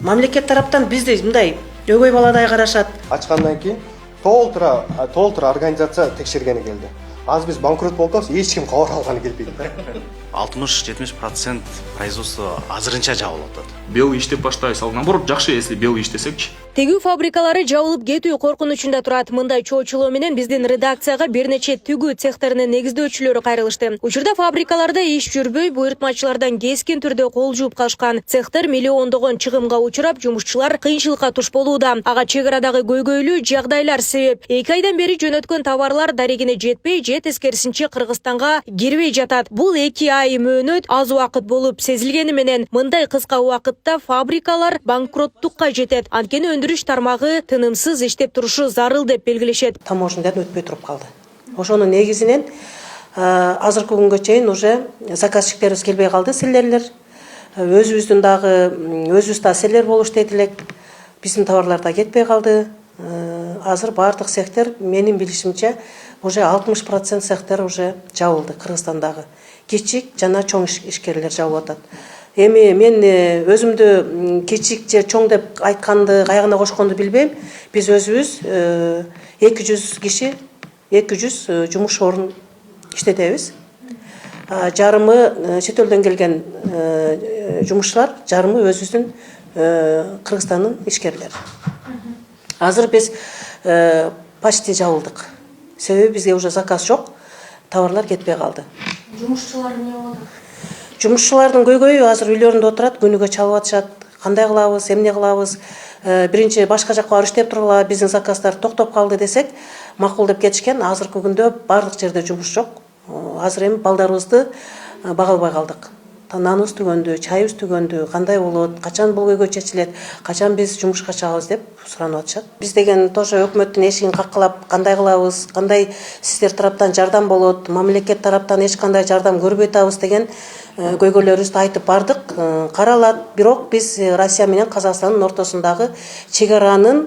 Мамлекет тараптан бизди мындай өгөй баладай карашат. Ачкандан кийин толтура организация текшергени келди. Азыр биз банкрот болуп атабыз, эч ким кабар алганы келбейт. 60-70% производство азырынча жабылып атат. Бел иштеп баштайбыз. Ал наоборот жакшы, если бел иштесекчи. Тегүү фабрикалары жабылып кетүү коркунучунда турат. Мындай чоочулоо менен биздин редакцияга бир нече тигүү цехтеринин негиздөөчүлөрү кайрылышты. Учурда фабрикаларда иш жүрбөй, буйртмачылардан кескин түрдө кол жууп калышкан. Цехтер миллиондогон чыгымга учурап, жумушчулар кыйынчылыкка туш болууда. Ага чек арадагы көйгөйлүү жагдайлар себеп. 2 айдан бери жөнөткөн товарлар дарегине жетпей, же тескерисинче Кыргызстанга кирбей жатат. Бул 2 ай мөөнөт аз убакыт болуп сезилгени менен мындай кыска убакытта фабрикалар банкроттукка жетет. Анткени өндүрүш тармагы тынымсыз иштеп турушу зарыл деп белгилешет. Таможнядан өтпөй туруп калды. Ошонун негизинен азыркы күнгө чейин уже заказчиктерибиз келбей калды, селлерлер. Өзүбүздүн да селлер болуш дейт элек. Биздин товарлар да кетпей калды. Азыр бардык цехтер, менин билишимче, уже 60% цехтер уже жабылды Кыргызстандагы. Кичик жана чоң ишкерлер жабылып атат. Эми мен өзүмдү кичик же чоң деп айтканды, каягына кошконду билбейм. Биз өзүбүз 200 киши, 200 жумуш орун иштетебиз. Жарымы чет элден келген жумушчулар, жарымы өзүбүздүн Кыргызстандын ишкерлери. Азыр биз почти жабылдык. Себеби бизге уже заказ жок, товарлар кетпей калды. Жумушчулар эмне болду? Жумушчулардын көйгөйү азыр үйлөрүндө отурат, күнүгө чалып атышат. Кандай кылабыз, эмне кылабыз? Биринчи башка жакка барып иштеп тургула, биздин заказдар токтоп калды десек, макул деп кетишкен. Азыркы күндө бардык жерде жумуш жок. Азыр эми балдарыбызды бага албай калдык. Наныбыз түгөндү, чайыбыз түгөндү, кандай болот, качан бул көйгөй чечилет, качан биз жумушка чыгабыз деп суранып атышат. Биз деген тоже өкмөттүн эшигин каккылап, кандай кылабыз, кандай сиздер тараптан жардам болот, мамлекет тараптан эч кандай жардам көрбөй атабыз деген көйгөйлөрүбүздү айтып бардык. Каралат, бирок биз Россия менен Казакстандын ортосундагы чек аранын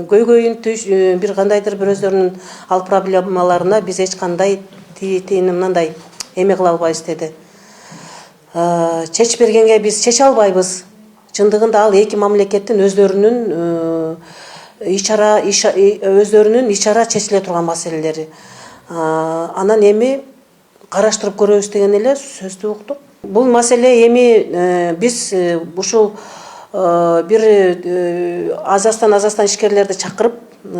көйгөйүн бир кандайдыр бир өздөрүнүн ал проблемаларына биз эч кандай мындай эме кыла албайбыз деди. Чечип бергенге биз чече албайбыз. Чындыгында ал эки мамлекеттин өздөрүнүн ичара чечиле турган маселелери. Анан эми караштырып көрөбүз деген эле сөздү уктук. Бул маселе эми биз ушул бир Азастан ишкерлерди чакырып,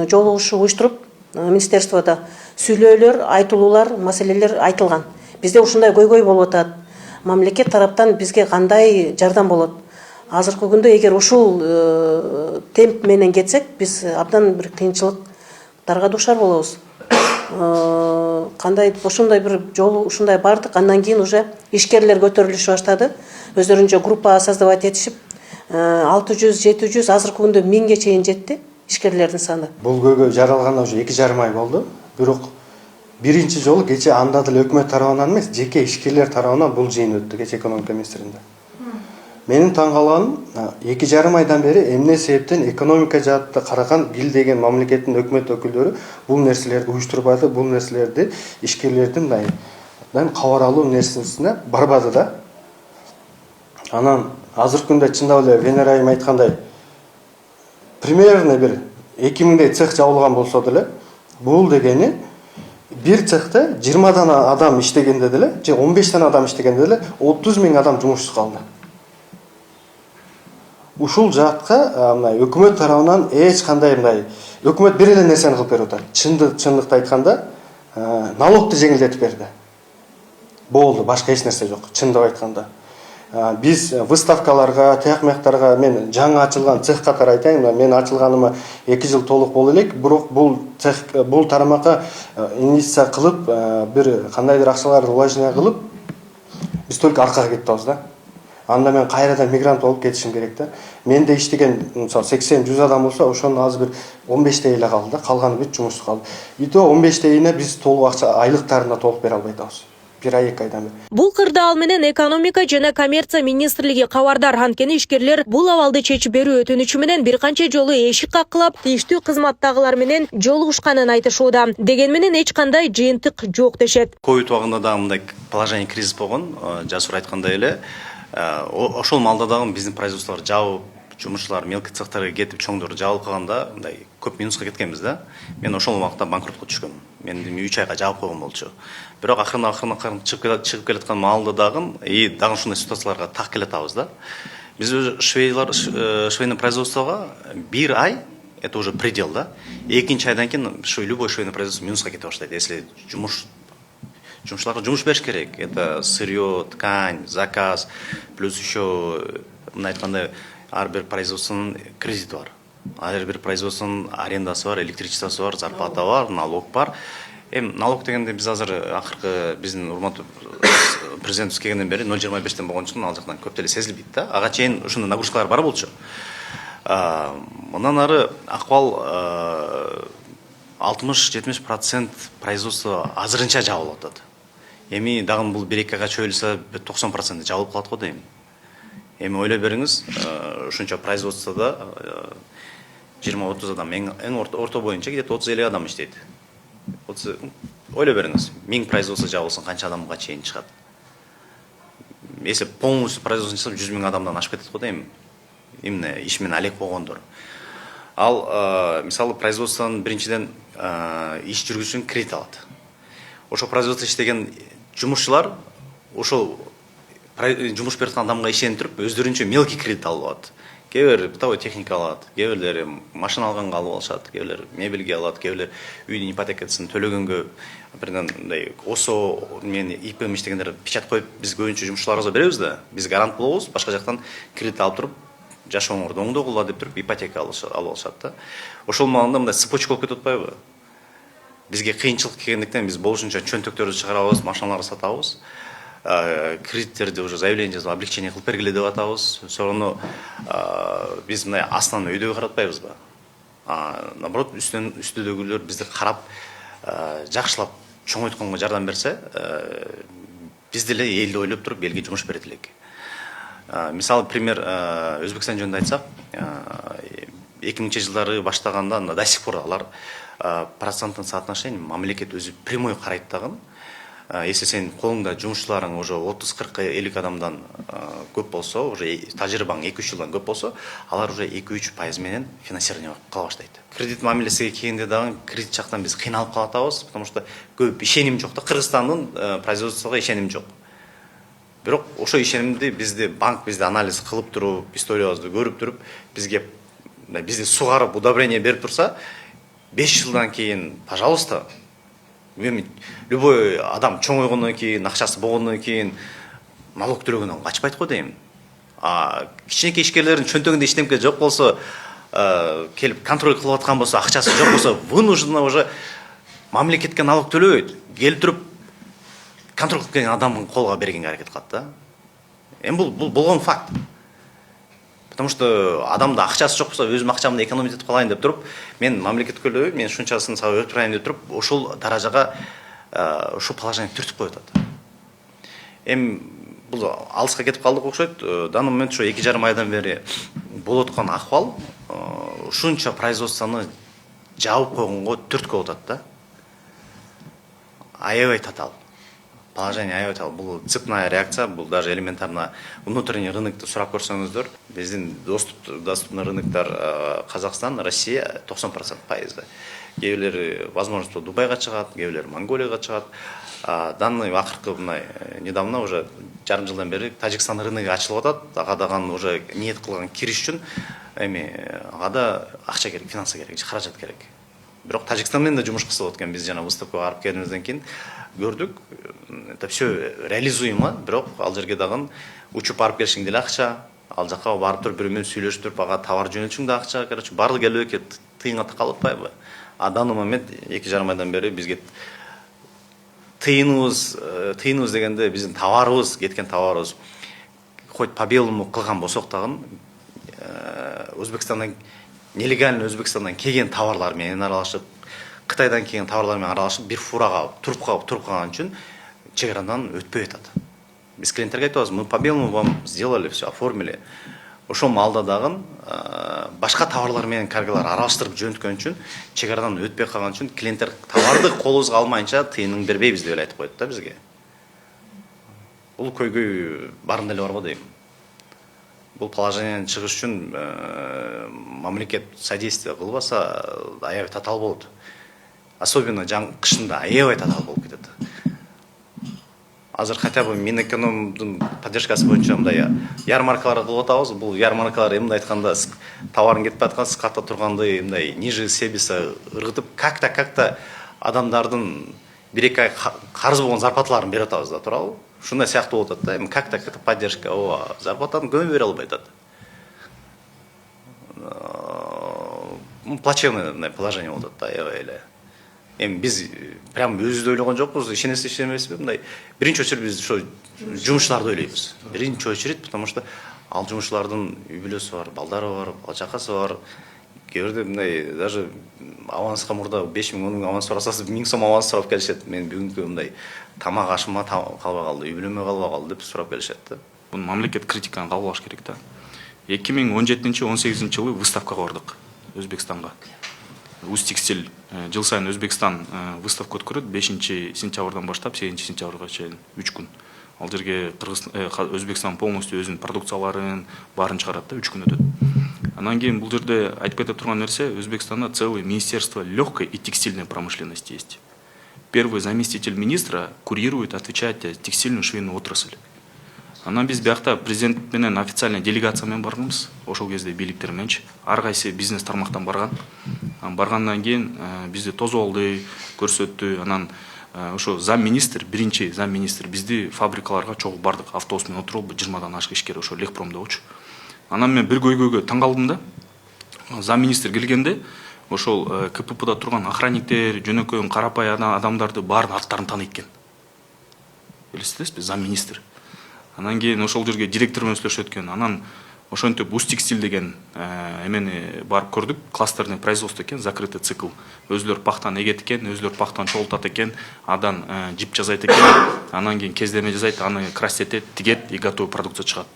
жолугушуу уюштуруп, министерстводо сүйлөөлөр, айтылуулар, маселелер айтылган. Бизде ушундай көйгөй болуп атат. Мамлекет тараптан бизге кандай жардам болот? Азыркы күндө эгер ушул темп менен кетсек, биз абдан бир кыйынчылыктарга дуушар болобуз. Кандай ошондой бир жолу ушундай бардык, андан кийин уже ишкерлер көтөрүлүшө баштады. Өздөрүнчө группа создавать этишип, 600-700 азыркы күндө 1000ге чейин жетти ишкерлердин саны. Бул көйгөй жаралганда уже 2,5 ай болду. Бирок биринчи жолу кече анда деле өкмөт тарабынан эмес, жеке ишкерлер тарабынан бул жыйын өттү кече экономика министринде. Менин таң калганым 2,5 айдан бери эмне себептен экономика жаатта караган бил деген мамлекеттин өкмөт өкүлдөрү бул нерселерди уюштурбады, бул нерселерди ишкерлердин кабар алуу нерсесине барбады да. Анан азыркы күндө чындап эле Венера айым айткандай примерно бир 2000дей цех жабылган болсо деле, бул дегени бир цехте 20 дана адам иштегенде деле, же 15 дана адам иштегенде деле 30 000 адам жумушсуз калды. Ушул жаатка өкмөт тарабынан эч кандай өкмөт бир эле нерсени кылып берип атат. Чындыкты айтканда, налогду жеңилдетип берди. Болду, башка эч нерсе жок, чындап айтканда. Биз выставкаларга, тыяк-мыяктарга мен жаңы ачылган цех катары айтайын, мен ачылганыма 2 жыл толук боло элек, бирок бул цех, бул тарамакка инвестиция кылып, бир кандайдыр акчаларды вложение кылып, биз только аркага кетип атабыз да. Анда мен кайрадан мигрант болуп кетишим керек да. Менде иштеген, мисалы 80-100 адам болсо, ошонун азыр бир 15 эле калды да, калганы бүт жумушсуз калды. И то 15 биз толук акча айлыктарына толук бере албай атабыз. 1 ай 2 айдан бери. Бул кырда ал менен экономика жана коммерция министрлиги кабардар. Анткени ишкерлер бул абалды чечип берүү өтүнүчү менен бир канча жолу эшик каккылап, тийиштүү кызматтагылар менен жолугушканын айтышууда. Деген менен эч кандай жыйынтык жок дешет. Ковид убагында да мындай положение кризис болгон, Жасур айткандай эле. Ошол маалда дагы биздин производстволор жабып, жумушчулар мелкий цехтерге кетип чоңдор жабылып калганда мындай көп минуска кеткенбиз да. Мен ошол убакта банкротко түшкөм. Мен 3 айга жабып койгон болчу. Бирок акырын чыгып келаткан маалда дагы ушундай ситуацияларга так келатабыз да. Биз швейный производствого 1 ай это уже предел, да. Экинчи айдан кийин любой швейный производство минуска кете баштайт. Если жумушчуларга жумуш бериш керек. Это сырье, ткань, заказ, плюс еще мына айткандай ар бир производствонун кредити бар. Ар бир производствонун арендасы бар, электричествосы бар, зарплата бар, налог бар. Налог дегенде биз азыр акыркы биздин урматтуу президентибиз келгенден бери 0,25тен болгон үчүн ал жактан көп деле сезилбейт да. Ага чейин ушундай нагрузкалар бар болчу. Мындан ары акыбал 60-70% производство азырынча жабылып атат. Эми дагы бул 1-2 айга чөйүлсө 90% жабылып калат го дейм. Эми ойлой бериңиз, ушунча производствода 20-30 адам, эң орто боюнча где-то 30-50 адам иштейт. Ойлой бериңиз, 1000 производство жабылсын, канча адамга чейин чыгат? Если полностью производство жасап 100 000 адамдан ашып кетет го дейм. Именно иш менен алек болгондор. Ал мисалы производствонун биринчиден иш жүргүзүшүн кредит алат. Ошо производство иштеген жумушчулар ошол жумуш берип аткан адамга ишенип туруп өздөрүнчө мелкий кредит алып алат. Кээ бир техника алат, кээ бирлери машина алганга алып алышат, кээ бирлер мебелге алат, кээ бирлер үйдүн ипотекасын төлөгөнгө бирден мындай ОСО мен ИПМ иштегендер печать коюп биз көбүнчө жумушчуларыбызга беребиз да. Биз гарант болобуз, башка жактан кредит алып туруп жашооңорду оңдогула деп туруп ипотека алып алышат да. Ошол маалында мындай цепочка болуп кетип атпайбы? Бизге кыйынчылык келгендиктен биз болушунча чөнтөктөрдү чыгарабыз, машиналарды сатабыз. Кредиттерди уже заявление жазып, облегчение кылып бергиле деп атабыз. Сону биз мындай астынан өйдөгө каратпайбызбы? Наоборот, үстүдөгүлөр бизди карап, жакшылап чоңойтконго жардам берсе, биз деле элди ойлоп туруп элге жумуш берет элек. Мисалы пример Өзбекстан жөнүндө айтсак, 2000-жылдары баштаганда до сих пор алар процентный соотношение мамлекет өзү прямой карайт дагы. Если сен колуңда жумушчуларың уже 30-40-50 адамдан көп болсо, уже тажрыйбаң 2-3 жылдан көп болсо, алар уже 2-3% менен финансирование кыла баштайт. Кредит мамилесиге келгенде дагы кредит жактан биз кыйналып калатабыз, потому что көп ишеним жок да, Кыргызстандын производствосуга ишеним жок. Бирок ошо ишенимди банк бизде анализ кылып туруп, историябызды көрүп туруп, бизди сугарып, удобрение берип турса, 5 жылдан кийин, пожалуйста, любой адам чоңойгондон кийин, акчасы болгондон кийин налог төлөгөндөн качпайт го дейм. Кичинекей ишкерлердин чөнтөгүндө эчтемке жок болсо, келип контроль кылып аткан болсо, акчасы жок болсо, вынужденно уже мамлекетке налог төлөбөйт. Келип туруп контроль кылып келген адамдын колуна бергенге аракет кылат да. Бул болгон факт. Потому что адамда акчасы жок болсо, өзүм акчамды экономить этип калайын деп туруп, мен мамлекетке төлөбөй, мен ушунчасын сага өтүп турайын деп туруп, ошол даражага ошол положение түртүп коюп атат. Бул алыска кетип калдык окшойт. Данный момент ошо 2,5 айдан бери болуп аткан акыбал ушунча производствону жабып койгонго түрткү болуп атат да. Аябай татаал. Положение аябай татаал. Бул цепная реакция, бул даже элементарно внутренний рынокты сурап көрсөңүздөр, биздин доступный рыноктор Казакстан, Россия 90% пайызда. Кээ возможность Дубайга чыгат, кээ Монголияга чыгат. Данный акыркы недавно уже жарым жылдан бери Тажикстан рыногу ачылып атат. Ага дагы уже ниет кылган кириш үчүн ага да акча керек, финансы керек, каражат керек. Бирок Тажикстан менен да жумуш кылып аткан. Биз жана выставкага барып келгенден кийин көрдүк. Это все реализуемо, бирок ал жерге дагы учуп барып келишиң деле акча, ал жака барып туруп бирөө менен сүйлөшүп туруп ага товар жөнөтүшүң да акча. Короче, барлык эле тыйынга такалып атпайбы? А данный момент 2,5 айдан бери бизге тыйыныбыз дегенде биздин товарыбыз, кеткен товарыбыз хоть по белому кылган болсок дагы Өзбекстандан нелегально Өзбекстандан келген товарлар менен аралашып, Кытайдан келген товарлар менен аралашып, бир фурага туруп калган үчүн чек арадан өтпөй атат. Биз клиенттерге айтабыз, мы по белому вам сделали, все оформили. Ошол маалда дагы башка товарлар менен каргалар аралаштырып жөнөткөн үчүн, чек арадан өтпөй калган үчүн клиенттер товарды колубузга алмайынча тыйынын бербейбиз деп айтып коет да бизге. Бул көйгөй баарында эле бар го дейм. Бұл положениеден чыгыш үчүн мамлекет содействие кылбаса аябай татаал болот. Особенно кышында аябай татаал болуп кетет. Азыр хотя бы Минэкономдун поддержкасы боюнча мындай ярмаркалар кылып атабыз. Бул ярмаркалар эмне айтканда товарын кетип аткан скатта турганды мындай ниже себеса ыргытып как-то адамдардын 1-2 ай карыз болгон зарплаталарын берип атабыз да, туурабы? Ушундай сыяктуу болуп атат да. Эми как-то поддержка, зарплатаны көбү бере албай атат. Плачевное положение болуп атат да, аябай эле. Эми биз прям өзүбүздү ойлогон жокпуз, ишенесиз ишенбейсизби? Мындай биринчи очередь биз ошо жумушчуларды ойлойбуз. Биринчи очередь, потому что ал жумушчулардын үй бүлөсү бар, балдары бар, бала чакасы бар. Кээ бирде мындай даже аванска мурда 5 000 10 000 аванс сурасаңыз 1000 сом аванс сурап келишет. Мен бүгүнкү мындай тамак ашыма калбай калды, үй бүлөмө калбай калды деп сурап келишет да. Буну мамлекет критиканы кабыл алыш керек да. 2017-18 жылы выставкага бардык Өзбекстанга. Устикстиль жыл сайын Өзбекстан выставка өткөрөт 5 сентябрдан баштап 8 сентябрга чейин 3 күн. Ал жерге Өзбекстан полностью өзүнүн продукцияларын баарын чыгарат да, 3 күн өтөт. Анан кийин бул жерде айтып кете турган нерсе, Өзбекстанда целое министерство легкой и текстильной промышленности есть. Первый заместитель министра курирует, отвечает за текстильную швейную отрасль. Анан биз биякта президент менен официальный делегация менен барганбыз, ошол кезде бийликтер менчи. Ар кайсы бизнес тармактан барган. Баргандан кийин бизди тосуп алды, көрсөттү. Анан ошо биринчи зам министр бизди фабрикаларга чогуу бардык, автобус менен отуруп 20дан ашык ишкер ошо Лекпромдо болчу. Анан мен бир көйгөйгө таң калдым да. Зам министр келгенде ошол КППда турган охранниктер, жөнөкөй карапай адамдарды баарын аттарын тааныйт экен. Билесизби, зам министр. Анан кийин ошол жерге директор менен сүйлөшөт экен. Анан ошентип Устикстиль деген эмени барып көрдүк, кластерный производство экен, закрытый цикл. Өзүлөр пахтаны эгет экен, өзүлөр пахтаны чогултат экен, адан жип жасайт экен, анан кийин кездеме жасайт, аны красить этет, тигет и готовый продукция чыгат.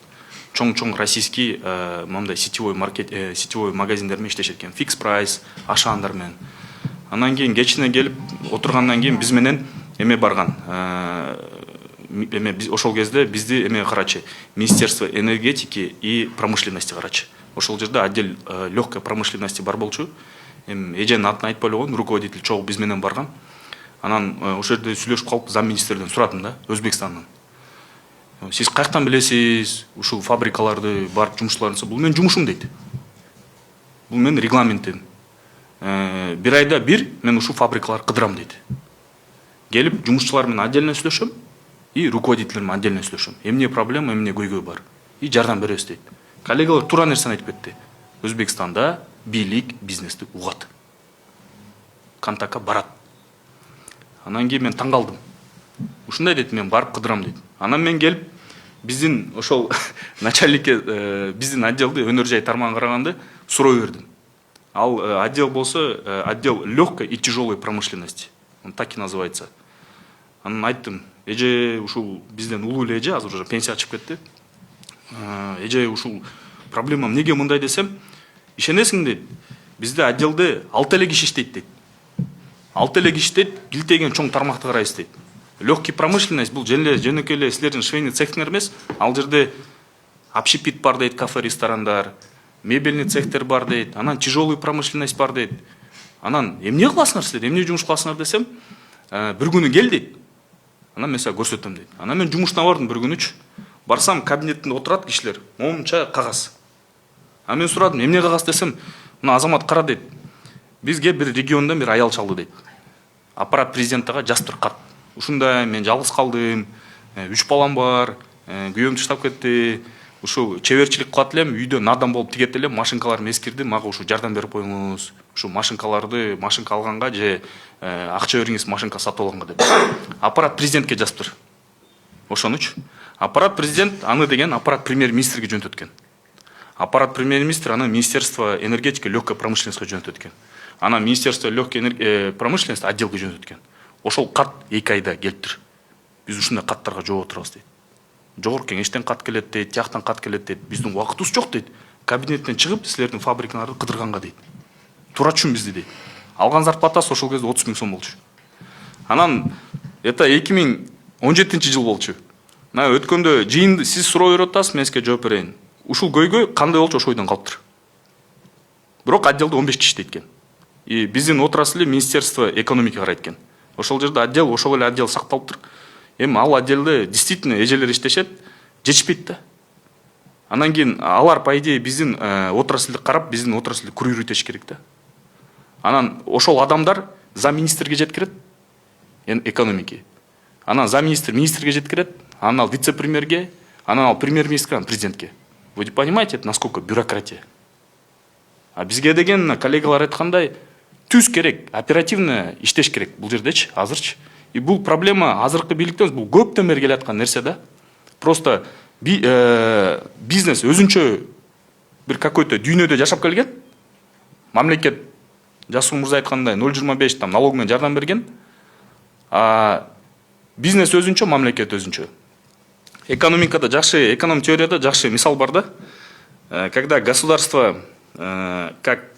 Чоң российский мындай сетевой магазиндер менен иштешет экен, фикс прайс, ашандар менен. Анан кийин кечине келип отургандан кийин биз менен эме барган. Ошол кезде бизди эме карачы, Министерство энергетики и промышленности карачы. Ошол жерде отдел легкой промышленности бар болчу. Эженин атын айтпай эле, руководитель чогуу биз менен барган. Анан ошол жерде сүйлөшүп калып, зам министрден сурадым да, Өзбекстандан. Сиз каяктан билесиз, ушул фабрикаларды барып жумушчуларыңызды? Бул менин жумушум дейт. Бул менин регламентим. Бир айда бир мен ушул фабрикаларды кыдырам дейт. Келип жумушчулар менен отдельно сүйлөшөм и руководителермен отдельно сүйлөшөм. Эмне проблема, эмне көйгөй бар. И жардам беребиз дейт. Коллегалар туура нерсени айтып кетти. Өзбекстанда бийлик бизнести угат. Контактка барат. Анан кийин мен таң калдым. Ушундай дейт, мен барып кыдырам дейт. Анан мен келип биздин ошол начальникке биздин отделди өнөр жай тармагын караганды суроо бердим. Ал отдел болсо отдел легкой и тяжелой промышленности. Он так и называется. Анан айттым, эже ушул бизден улуу эле эже, азыр уже пенсия чыгып кетти. Эже ушул проблема эмнеге мындай десем, ишенесиң дейт. Бизде отделде 6 эле киши иштейт дейт. 6 эле киши иштейт, килтеген чоң тармакты карайбыз дейт. Легкий промышленность бул жөнөкөй эле силердин швейный цехтер эмес, ал жерде общепит бар дейт, кафе, ресторандар, мебельный цехтер бар дейт, анан тяжелый промышленность бар дейт. Анан эмне кыласыңар силер, эмне жумуш кыласыңар десем, бир күнү кел дейт. Анан мен сага көрсөтөм дейт. Анан мен жумуштан бардым бир күнүчү. Барсам кабинетинде отурат кишилер, моунча кагаз. А мен сурадым, эмне кагаз десем, мына Азамат кара дейт. Бизге бир региондон бир аял чалды дейт. Аппарат президенттага жазып кат. Ушундай мен жалгыз калдым, 3 балам бар, күйөөм таштап кетти. Ушул чеберчилик кылат элем, үйдө надан болуп тигет элем, машинкаларым эскирди, мага ушу жардам берип коюңуз. Ушу машинкаларды машинка алганга же акча бериңиз, машинка сатып алганга деп. Аппарат президентке жазыптыр. Ошонучу. Аппарат президент аны деген аппарат премьер-министрге жөнөтөткөн. Аппарат премьер-министр аны Министерство энергетики и легкой промышленности жөнөтөткөн. Ана Министерство легкой промышленности отделге жөнөтөткөн. Ошол кат 2 айда келиптир. Биз ушундай каттарга жооп отурабыз дейт. Жогорку кеңештен кат келет дейт, тияктан кат келет дейт. Биздин убактыбыз жок дейт. Кабинеттен чыгып, силердин фабрикаларды кыдырганга дейт. Туура түшүн бизди дейт. Алган зарплатасы ошол кезде 30 000 сом болчу. Анан это 2017 жыл болчу. Өткөндө жыйынды сиз суроо берип атасыз, мен сизге жооп берейин. ушул көйгөй кандай болчу ошол бойдон калыптыр. Бирок отделде 15 киши иштейт экен. И биздин отрасли Министерство экономики карайт экен. Ошол жерде отдел, ошол эле отдел сакталыптыр. Эми ал отделде действительно эжелер иштешет, жетишпейт да. Анан кийин алар по идее биздин отраслды карап, биздин отраслды курировать керек да. Анан ошол адамдар замминистрге жеткирет, экономики. Анан замминистр министрге жеткирет, анан ал вице-премьерге, анан ал премьер-министрге, президентке. Вы понимаете, насколько бюрократия? А бизге деген коллегалар айткандай түз керек, оперативно иштеш керек бул жердечи, азырчы. И бул проблема азыркы бийликтен бул көптөн бери келаткан нерсе да. Просто бизнес өзүнчө бир какой-то дүйнөдө жашап келген. Мамлекет Жасыл мырза айткандай 0,25 там налог менен жардам берген. А бизнес өзүнчө, мамлекет өзүнчө. Экономикада жакшы, эконом теорияда жакшы мисал бар да. Когда государство как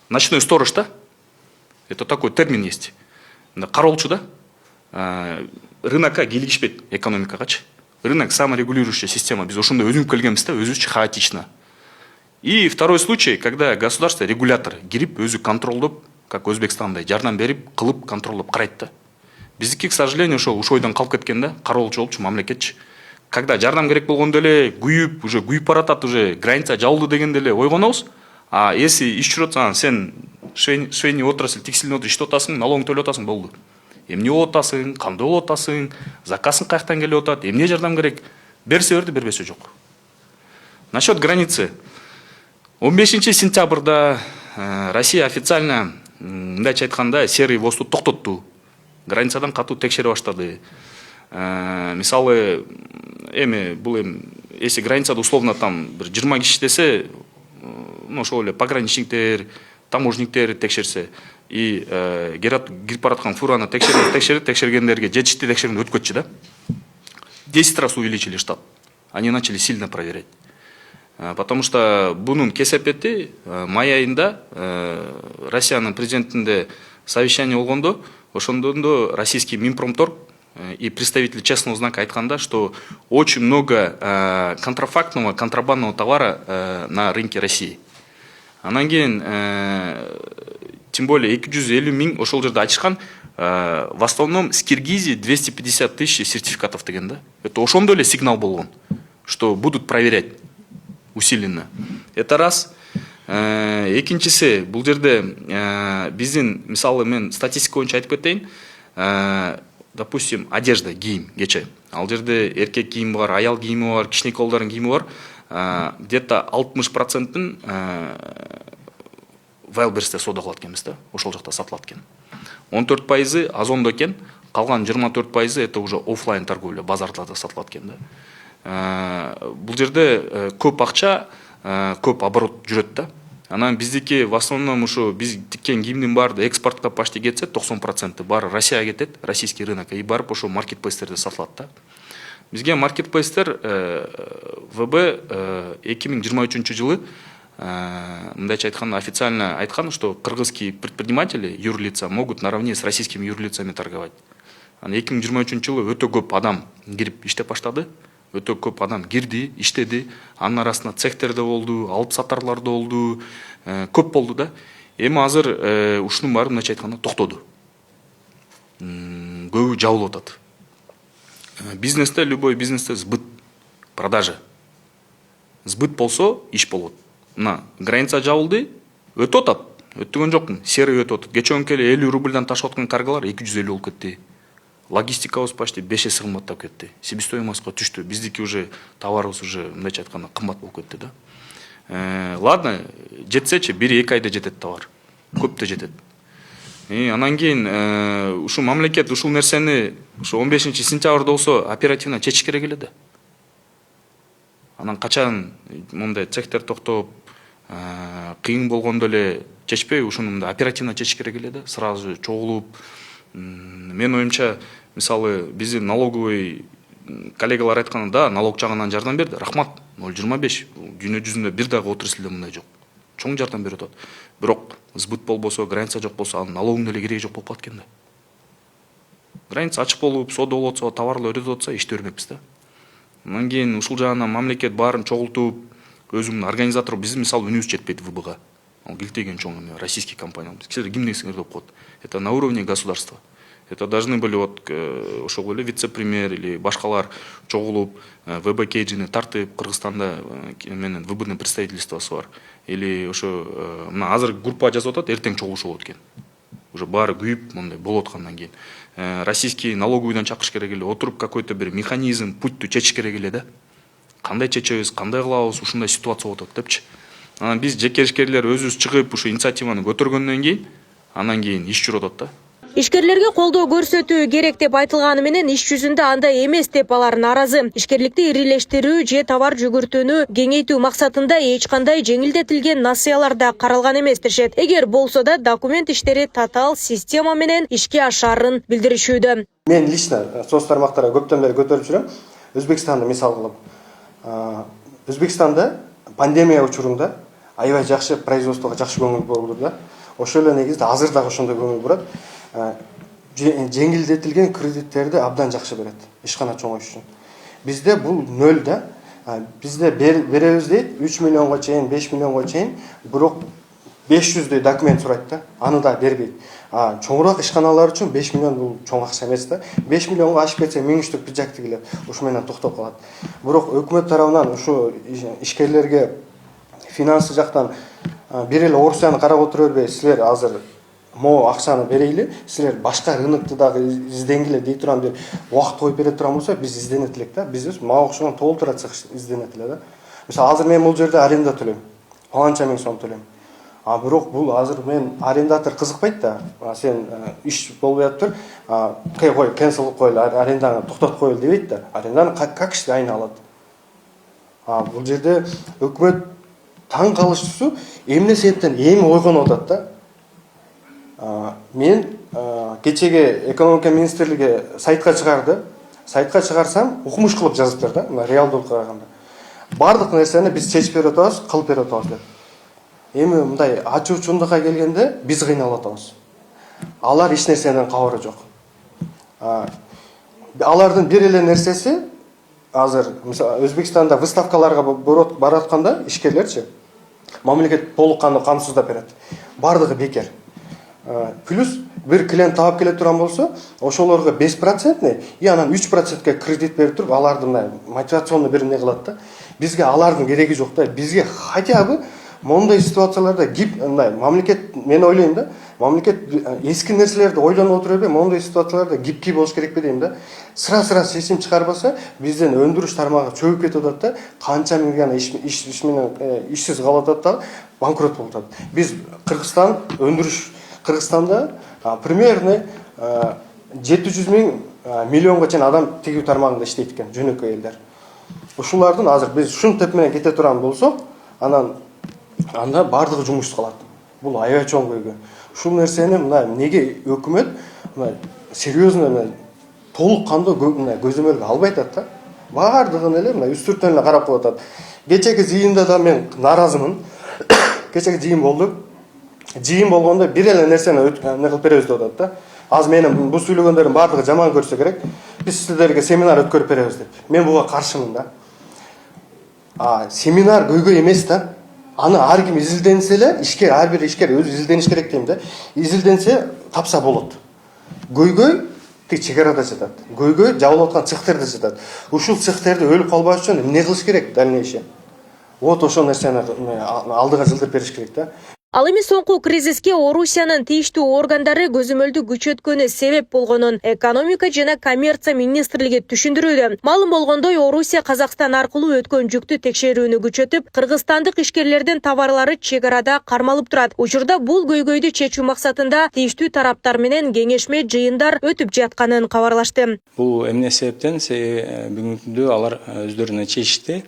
ночной сторож, да? Это такой термин есть. Каролчу, да? Рынокка кийлигишпейт экономикагачы. Рынок саморегулирующая система. Биз ошондой өзүнүп келгенбиз да, өзүчө хаотично. И второй случай, когда государство, регулятор кирип, өзү контролдоп, как Өзбекстандай, жардам берип, кылып, контролдоп карайт да. Биздики, к сожалению, ошол ойдон калып кеткен да, кароолчу болчу, мамлекетчи. Когда жардам керек болгондо эле уже күйүп баратат, уже граница жабылды дегенде эле ойгонобуз. А если иш жүрөт, сен швейный отрасль, текстильный отрасль иштеп атасың, налогун төлөп атасың, болду. Эмне болуп атасың, кандай болуп атасың, заказың каяктан келип атат, эмне жардам керек, берсе берди, бербесе жок. Насчет границы. 15 сентябрда Россия официально, мындайча айтканда, серый ввозду токтотту. Границадан катуу текшере баштады. Мисалы, если границада условно там 20 киши десе, ошол эле пограничниктер, таможниктер текшерсе, и кирип бараткан фураны текшергендерге жетишти текшерүүдөн өткөтчү да. 10 раз увеличили штат. Они начали сильно проверять. Потому что бунун кесепети май айында Россиянын президентинде совещание болгондо, ошондо российский Минпромторг и представитель честного знака айтканда, что очень много контрафактного, контрабандного товара на рынке России. Анан кийин, тем более 250 миң ошол жерде ачышкан, в основном с Киргизии 250 тысяч сертификатов деген да. Это ошондо эле сигнал болгон, что будут проверять усиленно. Это раз. Экинчиси, бул жерде биздин, мисалы мен статистика боюнча айтып кетейин, допустим, одежда, кийим, кече. Ал жерде эркек кийими бар, аял кийими бар, кичинекей колдордун кийими бар. Где-то 60%-ын Вайлберсте соода кылат экенбиз да, ошол жакта сатылат экен. 14% Озондо экен, калган 24% это уже офлайн торговля, базарларда сатылат экен да. Бул жерде көп акча, көп оборот жүрөт да. Анан биздики в основном ушу биз тиккен кийимдин баары экспортко почти кетсе 90% баары Россияга кетет, российский рынок, и барып ошо маркетплейстерде сатылат да. Бизге маркетплейстер ВБ 2023 жылы мындайча айтканда официально айткан, что кыргызские предприниматели, юрлица, могут наравне с российскими юрлицами торговать. 2023 жылы өтө көп адам кирип иштеп баштады. Өтө көп адам кирди, иштеди. Анын арасында цехтерде болду, алып сатарлар да болду, көп болду да. Эми азыр ушунун баары мындайча айтканда токтоду. Көбү жабылып атат. Бизнесте, любой бизнесте сбыт, продажа. Сбыт болсо иш болот. Мына граница жабылды, өтүп атат. Өттүгөн жокмун, серый өтүп атат. Кече эле 50 рубльдан ташып аткан каргалар 250 болуп кетти. Логистикабыз почти 5 эсе кымбаттап кетти. Себестоимостько түштү. Биздики уже товарыбыз уже мындайча айтканда кымбат болуп кетти да. Ладно, жетсечи 1-2 айда жетет товар. Көп да жетет. Анан кийин ушу мамлекет ушул нерсени ушу 15 сентябрда болсо оперативно чечиш керек эле да. Анан качан мындай цехтер токтоп, кыйын болгондо эле чечпей, ушуну мындай оперативно чечиш керек эле да. Сразу чогулуп, мен оюмча, мисалы, биздин налоговый коллегалар айтканда, да, налог жагынан жардам берди. Рахмат, 0,25. Дүйнө жүзүндө бир дагы отраслде мындай жок. Чоң жардам берип атат. Бирок сбыт болбосо, граница жок болсо, анын налогунун эле кереги жок болуп калат экен да. Граница ачык болуп, соода болуп атса, товарлар өтүп атса, иште бермекпиз да. Анан кийин ушул жагынан мамлекет баарын чогултуп, өзүнүн организатору, биз мисалы үнүбүз жетпейт ВБга. Ал килтеген чоң российский компания. Кишилер кимдексиңер деп коет. Это на уровне государства. Это должны были вот ошол эле вице-премьер или башкалар чогулуп, ВБ кейджини тартып, Кыргызстанда менен ВБнын представительствосу бар. Или ошо мына азыр группа жазып атат, эртең чогулушу болот экен. Уже баары күйүп, мындай болуп аткандан кийин. Российский налоговыйдан чакырыш керек эле, отуруп какой-то бир механизм, путьту чечиш керек эле да. Кандай чечебиз, кандай кылабыз, ушундай ситуация болуп атат депчи. Анан биз жеке ишкерлер өзүбүз чыгып, ушу инициативаны көтөргөндөн кийин, анан кийин иш жүрүп атат да. Ишкерлерге колдоо көрсөтүү керек деп айтылганы менен иш жүзүндө андай эмес деп алар нааразы. Ишкерликти ирилештирүү же товар жүгүртүүнү кеңейтүү максатында эч кандай жеңилдетилген насыялар да каралган эмес дешет. Эгер болсо да документ иштери татаал система менен ишке ашарын билдиришүүдө. Мен лично соц тармактарга көптөн бери көтөрүп жүрөм. Өзбекстанды мисал кылып. Өзбекстанда пандемия учурунда аябай жакшы производствого жакшы көңүл болду да. Ошол эле негизде азыр дагы ошондой көңүл бурат. Жеңилдетилген кредиттерди абдан жакшы берет ишкана чоңоюш үчүн. Бизде бул нөл да. Бизде беребиз дейт 3 миллионго чейин, 5 миллионго чейин, бирок 500дөй документ сурайт да. Аны да бербейт. Чоңураак ишканалар үчүн 5 миллион бул чоң акча эмес да. 5 миллионго ашып кетсе 1000 штук пиджак тигилет. Ушу менен токтоп калат. Бирок өкмөт тарабынан ушу ишкерлерге финансы жактан бир эле Орусияны карап отура бербей, силер азыр могу акчаны берейли, силер башка рынокты дагы изденгиле дей турган бир убакыт коюп бере турган болсо, биз изденет элек да. Биз мага окшогон толтура цех изденет эле да. Мисалы азыр мен бул жерде аренда төлөйм. Паланча миң сом төлөйм. Бирок бул азыр мен арендатор кызыкпайт да. Сен иш болбой атып, кой, cancel кылып койлу, аренданы токтотуп койлу дебейт да. Аренданы как ишти айына алат. Бул жерде өкмөт таң калыштуусу эмне себептен эми ойгонуп атат да. Мен кечеге экономика министрлиги сайтка чыгарды. Сайтка чыгарсам, укмуш кылып жазыптыр да, реалдуу караганда. Бардык нерсени биз чечип берип атабыз, кылып берип атабыз деп. Эми мындай ачуучундукка келгенде биз кыйналып атабыз. Алар эч нерседен кабары жок. Алардын бир эле нерсеси азыр мисалы Өзбекстанда выставкаларга баратканда ишкерлерчи мамлекет толук кандуу камсыздап берет. Бардыгы бекер. Плюс bir клиент таап келе турган болсо, ошолорго 5% и анан 3%ке кредит берип туруп, аларды мотивационный бир эмне кылат да. Бизге алардын кереги жок да. Бизге хотя бы мондай ситуацияларда мамлекет, мен ойлойм да, мамлекет эски нерселерди ойлонуп отура бербей, мондай ситуацияларда гибкий болуш керекпи дейм да. Sıra чечим чыгарбаса, бизден өндүрүш тармагы чөгүп кетип атат да, канча миңдеген иш менен ишсиз калып атат да, банкрот болуп атат. Биз Кыргызстан өндүрүш Кыргызстанда примерно 700 миң миллионго чейин адам тигүү тармагында иштейт экен, жөнөкөй элдер. Ушулардын азыр биз ушун теп менен кете турган болсок, анда бардыгы жумушсуз калат. Бул аябай чоң көйгөй. Ушул нерсени неге өкмөт серьезно толук кандуу көзөмөлгө албай атат да? Бардыгын эле үстүртөн эле карап коюп атат. Кечеги жыйында да мен нааразымын. Кечеги жыйын болду. Жыйын болгондо бир эле нерсени кылып беребиз деп атат да. Азыр менин бул сүйлөгөндөрдүн бардыгы жаман көрсө керек. Биз сиздерге семинар өткөрүп беребиз деп. Мен буга каршымын да. Семинар көйгөй эмес да. Аны ар ким изилденсе эле, ар бир ишкер өзү изилдениш керек дейм да. Изилденсе тапса болот. Көйгөй тик чек арада жатат. Көйгөй жабылып аткан цехтерде жатат. Ушул цехтерди өлүп калбаш үчүн эмне кылыш керек дальнейшее? Вот ошол нерсени алдыга жылдырып бериш керек да. Ал эми соңку кризиске Орусиянын тийиштүү органдары көзөмөлдү күчөткөнү себеп болгонун экономика жана коммерция министрлиги түшүндүрүүдө. Маалым болгондой, Орусия Казакстан аркылуу өткөн жүктү текшерүүнү күчөтүп, кыргызстандык ишкерлердин товарлары чек арада кармалып турат. Учурда бул көйгөйдү чечүү максатында тийиштүү тараптар менен кеңешме жыйындар өтүп жатканын кабарлашты. Бул эмне себептен бүгүнкү күндө алар өздөрүнө чечишти.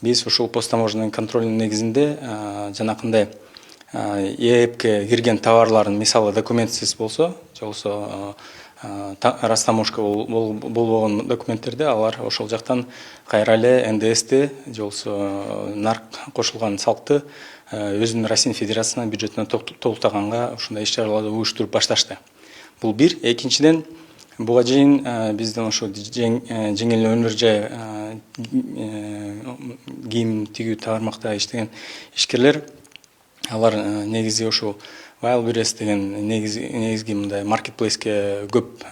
Биз ушул посттаможенный контролдун негизинде жанакындай ЕЭПке кирген товарларын мисалы документсиз болсо, же болсо растаможка болбогон документтерде алар ошол жактан кайра эле НДСти же болсо нарк кошулган салыкты өзүнүн Россия Федерациясынын бюджетине толуктаганга ушундай иш чараларды уюштуруп башташты. Бул бир. Экинчиден, Буга чейин биздин ошо жеңил өнөр жай кийим тигүү тармакта иштеген ишкерлер алар негизи ошо Wildberries деген негизги мындай маркетплейске көп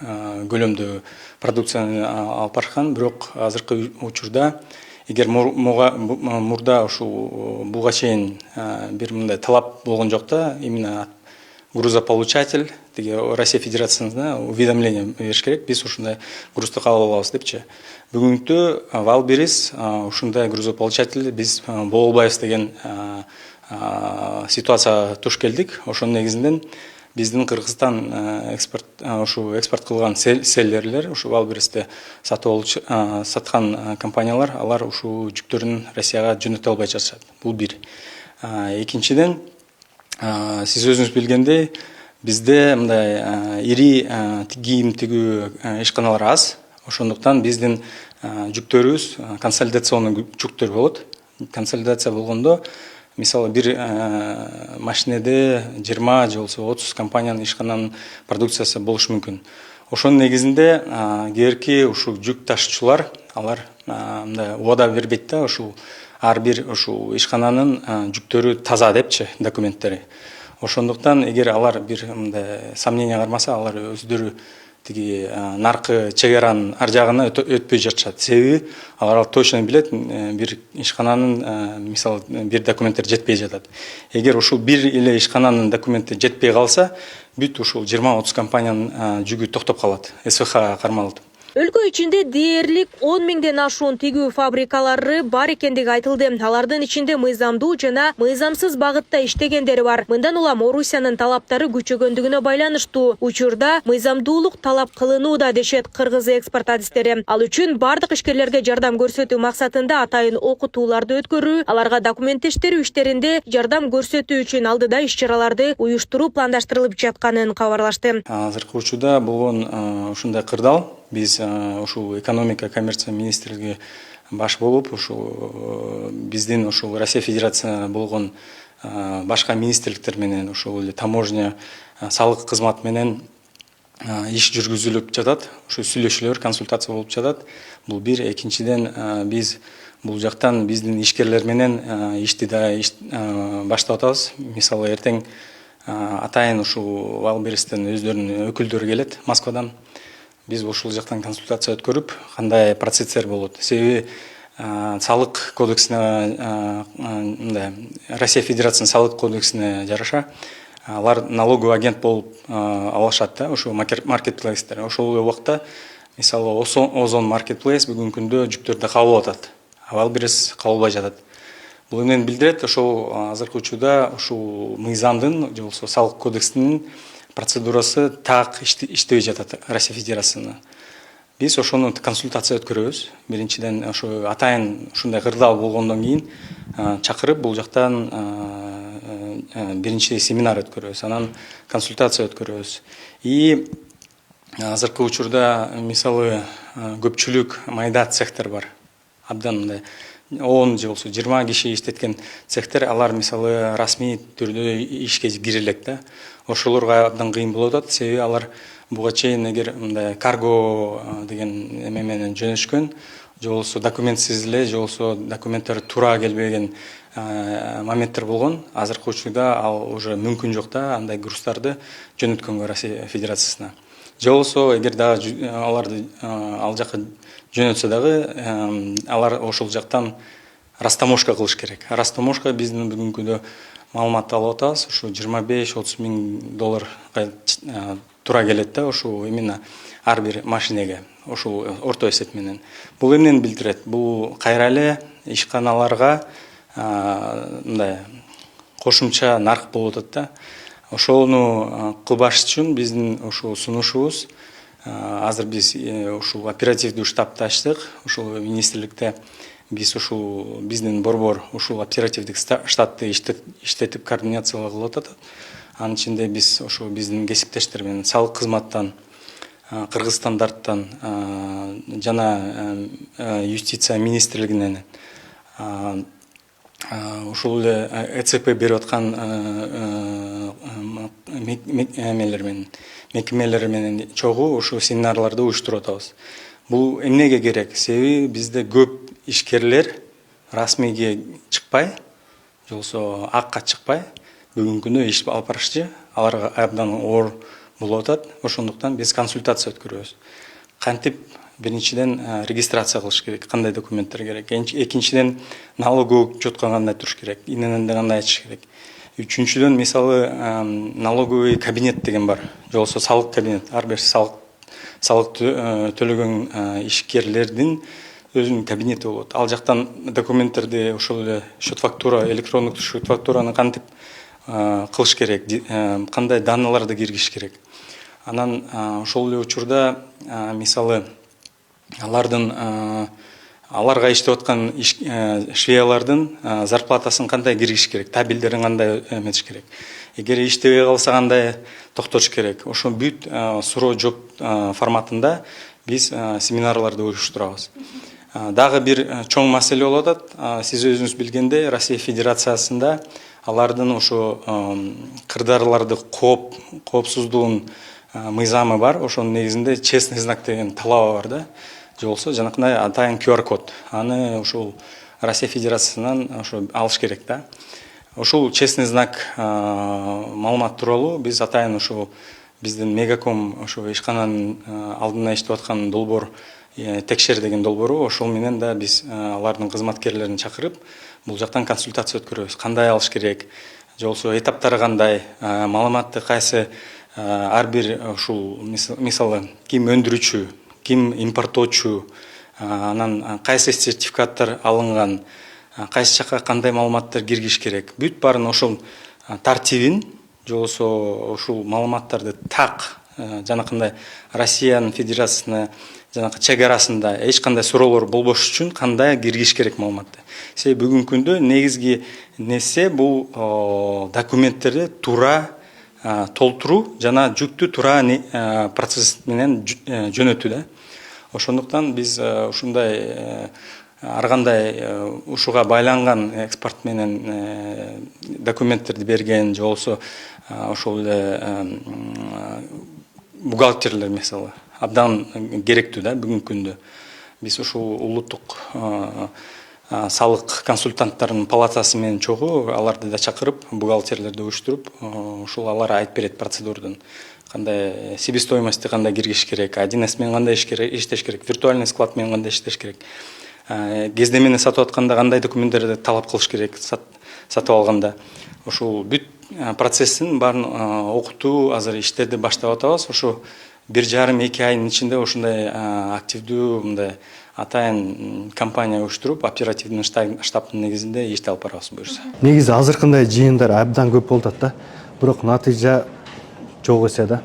көлөмдө продукцияны алып барышкан, бирок азыркы учурда эгер мурда ушул буга чейин бир мындай талап болгон жок да, именно грузополучатель тиги Россия Федерациясына уведомление бериш керек, биз ушундай грузду кабыл алабыз депчи. Бүгүнкү Wildberries ушундай грузополучатель биз боло албайбыз деген ситуация туш келдик. Ошонун негизинен биздин Кыргызстан экспорт кылган селлерлер, ушу Wildberries'ти саткан компаниялар, алар ушул жүктөрүн Россияга жөнөтө албай жатышат. Бул бир. Экинчиден, сиз өзүңүз билгендей, бизде мындай ири кийим тигүү ишканалар аз. Ошондуктан биздин жүктөрүбүз консолидационный жүктөр болот. Консолидация болгондо мисалы бир машинеде 20 же болбосо 30 компаниянын ишкананын продукциясы болушу мүмкүн. Ошонун негизинде кээерки ушул жүк ташуучулар алар мындай убада бербейт да, ушул ар бир ушул ишкананын жүктөрү таза депчи, документтери. Ошондуктан эгер алар бир мындай сомнение кармаса, алар өздөрү тиги наркы чегаранын ар жагына өтпөй жатышат. Себеби алар точно билет, бир ишкананын мисалы бир документтер жетпей жатат. Эгер ушул бир эле ишкананын документи жетпей калса, бүт ушул 20-30 компаниянын жүгү токтоп калат, СВХ кармалып. Өлкө ичинде дээрлик 10 миңден ашуун тигүү фабрикалары бар экендиги айтылды. Алардын ичинде мыйзамдуу жана мыйзамсыз багытта иштегендери бар. Мындан улам Орусиянын талаптары күчөгөндүгүнө байланыштуу. Учурда мыйзамдуулук талап кылынууда дешет кыргыз экспорт адистери. Ал үчүн бардык ишкерлерге жардам көрсөтүү максатында атайын окутууларды өткөрүү, аларга документтештирүү иштеринде жардам көрсөтүү үчүн алдыда иш-чараларды уюштуруу пландаштырылып жатканын кабарлашты. Азыркы учурда болгон ушундай кырдаал биз ушул экономика коммерция министрлиги баш болуп, ушул биздин ушул Россия Федерациясына болгон башка министрликтер менен, ушул эле таможня, салык кызмат менен иш жүргүзүлүп жатат. Ушул сүйлөшүүлөр, консультация болуп жатат. Бул бир. Экинчиден, биз бул жактан биздин ишкерлер менен ишти да баштап атабыз. Мисалы эртең атайын ушул Wildberries'тен өздөрүнүн өкүлдөрү келет Москвадан. Биз ушул жактан консультация өткөрүп, кандай процесстер болот. Себеби салык кодексине, Россия Федерациясынын салык кодексине жараша алар налоговый агент болуп алышат да, ушул маркетплейстер. Ошол убакта мисалы Озон маркетплейс бүгүнкү күндө жүктөрдү кабыл атат. Wildberries кабыл албай жатат. Бул эмнени билдирет? Ошол азыркы учурда ушул мыйзамдын же болбосо салык кодексинин процедурасы так иштебей жатат Россия Федерациясына. Биз ошону консультация өткөрөбүз. Биринчиден ошо атайын ушундай кырдаал болгондон кийин чакырып бул жактан биринчи семинар өткөрөбүз, анан консультация өткөрөбүз. И азыркы учурда мисалы көпчүлүк майда цехтер бар. Абдан мындай 10 же болбосо 20 киши иштеткен цехтер, алар мисалы расмий түрдө ишке кире элек да. Ошолорго абдан кыйын болуп атат, себеби алар буга чейин эгер мындай карго деген эме менен жөнөшкөн, же болбосо документсиз эле, же болбосо документтери туура келбеген моменттер болгон. Азыркы учурда ал уже мүмкүн жок да, андай грузтарды жөнөткөнгө Россия Федерациясына. Же болбосо эгер дагы аларды ал жака жөнөтсө дагы алар ошол жактан растаможка кылыш керек. Растаможка биздин бүгүнкү күндө маалыматты алып атабыз, ушу 25-30 миң долларга туура келет да, ошол именно ар бир машинеге, ошол орто эсеп менен. Бул эмнени билдирет? Бул кайра эле ишканаларга мындай кошумча нарк болуп атат да. Ошону кылбаш үчүн биздин ушул сунушубуз, азыр биз ушул оперативдүү штабты ачтык, ушул министрликте биз ушул биздин борбор ушул оперативдик штатты иштетип координациялап кылып атат. Анын ичинде биз ошол биздин кесиптештер менен салык кызматтан, Кыргызстандарттан жана юстиция министрлигинен ушул эле ЭЦП берип аткан эмелер менен, мекемелери менен чогуу ушул семинарларды уюштуруп атабыз. Бул эмнеге керек? Себеби бизде көп ишкерлер расмийге чыкпай, же болбосо акка чыкпай, бүгүнкү күндө иш алып барышчы, аларга абдан оор болуп атат. Ошондуктан биз консультация өткөрөбүз. Кантип биринчиден регистрация кылыш керек, кандай документтер керек. Экинчиден налоговый учетко кандай туруш керек, инененде кандай ачыш керек. Үчүнчүдөн мисалы налоговый кабинет деген бар, же болбосо салык кабинет. Ар бир салык төлөгөн ишкерлердин өзүнүн кабинети болот. Ал жактан документтерди ошол эле счет фактура, электрондук счет фактураны кантип кылыш керек, кандай данныйларды киргизиш керек. Анан ошол эле учурда мисалы аларга иштеп аткан швеялардын зарплатасын кандай киргизиш керек, табелдерин кандай эметиш керек. Эгер иштебей калса кандай токтош керек. Ошо бүт суроо жооп форматында биз семинарларды уюштурабыз. Дагы бир чоң маселе болуп атат. Сиз өзүңүз билгендей, Россия Федерациясында алардын ошо кырдаарларды коопсуздугун мыйзамы бар. Ошонун негизинде честный знак деген талабы бар да. Же болбосо жанакындай атайын QR код. Аны ушул Россия Федерациясынан ошо алыш керек да. Ушул честный знак маалымат тууралуу биз атайын ушул биздин Мегаком ошо ишкананын алдында иштеп аткан долбоор текшер деген долбоору, ошол менен да биз алардын кызматкерлерин чакырып бул жактан консультация өткөрөбүз. Кандай алыш керек, же болбосо этаптары кандай, маалыматты кайсы ар бир ушул мисалы ким өндүрүүчү, ким импорттоочу, анан кайсы сертификаттар алынган, кайсы жакка кандай маалыматтар киргизиш керек. Бүт баарын ошол тартибин, же болбосо ушул маалыматтарды так жанакындай Россиянын Федерациясына жанакы чек арасында эч кандай суроолор болбош үчүн кандай киргизиш керек маалыматты. Себеби бүгүнкү күндө негизги нерсе бул документтерди туура толтуруу жана жүктү туура процесс менен жөнөтүү да. Ошондуктан биз ушундай ар кандай ушуга байланган экспорт менен документтерди берген, же болбосо ошол эле бухгалтерлер мисалы абдан керектүү да бүгүнкү күндө. Биз ушул улуттук салык консультанттарынын палатасы менен чогуу аларды да чакырып, бухгалтерлерди уюштуруп, ушул алар айтып берет процедурадан. Кандай себестоимостти кандай киргизиш керек, 1С менен кандай иштеш керек, виртуальный склад менен кандай иштеш керек. Кездемени сатып атканда кандай документтерди талап кылыш керек сатып алганда. Ушул бүт процесстин баарын окутуу азыр иштерди баштап атабыз. Ошо 1,5-2 айдын ичинде ушундай активдүү мындай атайын компания уюштуруп, оперативдин штабтын негизинде ишти алып барабыз буюрса. Негизи азыркындай жыйындар абдан көп болуп атат да. Бирок натыйжа жок эсе да.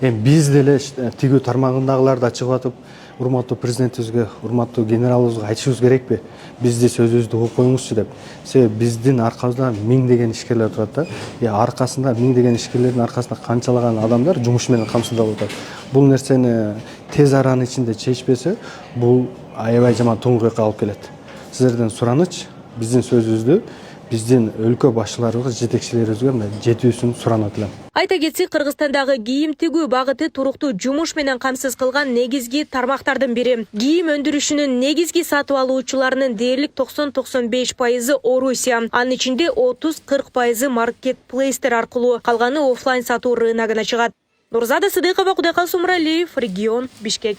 Биз деле тигүү тармагындагылар да чыгып атып, урматтуу президентибизге, урматтуу генералыбызга айтышыбыз керекпи? Бизди сөзүбүздү угуп коюңузчу деп. Себеби биздин аркабызда миңдеген ишкерлер турат да. Аркасында миңдеген ишкерлердин аркасында канчалаган адамдар жумуш менен камсыздалып атат. Бул нерсени тез аранын ичинде чечпесе, бул аябай жаман туңгуякка алып келет. Сиздерден сураныч, биздин сөзүбүздү биздин өлкө башчыларыбыз, жетекчилерибизге жетүүсүн суранат элем. Айта кетсек, Кыргызстандагы кийим тигүү багыты туруктуу жумуш менен камсыз кылган негизги тармактардын бири. Кийим өндүрүшүнүн негизги сатып алуучуларынын дээрлик 90-95% Орусия. Анын ичинде 30-40% маркетплейстер аркылуу, калганы офлайн сатуу рыногуна чыгат. Нурзада Сыдыкова, Кудайкал Сумралиев, регион, Бишкек.